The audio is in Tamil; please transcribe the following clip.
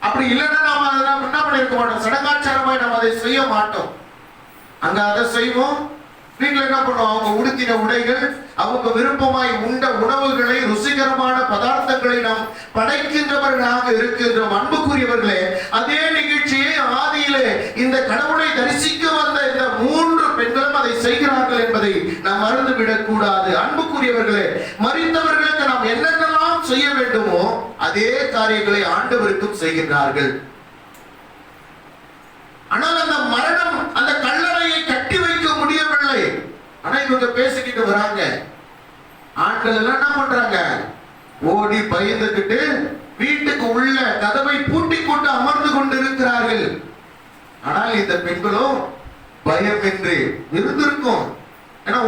அப்படி இல்லைன்னா நாம என்ன பண்ணிருக்க மாட்டோம், சடங்காச்சாரமாய் நம்ம அதை செய்ய மாட்டோம். அங்க அதை செய்வோம், வீட்டுல என்ன பண்ணுவோம், அவங்க உடுத்தின உடைகள், அவங்க விருப்பமாய் உண்ட உணவுகளை, ருசிகரமான பதார்த்தங்களை நாம் படைக்கின்றவர்களாக இருக்கின்றோம். அன்புக்குரியவர்களே, அதே நிகழ்ச்சியை ஆதியிலே இந்த கடவுளை தரிசிக்க வந்த இந்த 3 பெண்களும் அதை செய்கிறார்கள் என்பதை நாம் மறந்துவிடக் கூடாது. அன்புக்குரியவர்களே, மரித்தவர்களுக்கு நாம் என்னென்னலாம் செய்ய வேண்டுமோ அதே காரியங்களை ஆண்டவருக்கும் செய்கின்றார்கள். ஆனால் அந்த மரணம், அந்த கல்லறையை கட்டி வைக்க முடியவில்லை. ஆனா இவங்க பேசிக்கிட்டு வராங்க. ஆண்கள் எல்லாம் என்ன பண்றாங்க, ஓடி பயந்துகிட்டு வீட்டுக்கு உள்ள கதவை பூட்டி கொண்டு அமர்ந்து கொண்டிருக்கிறார்கள். ஆனால் இந்த பெண்களும் பயமின்றி இருந்திருக்கும். ஏன்னா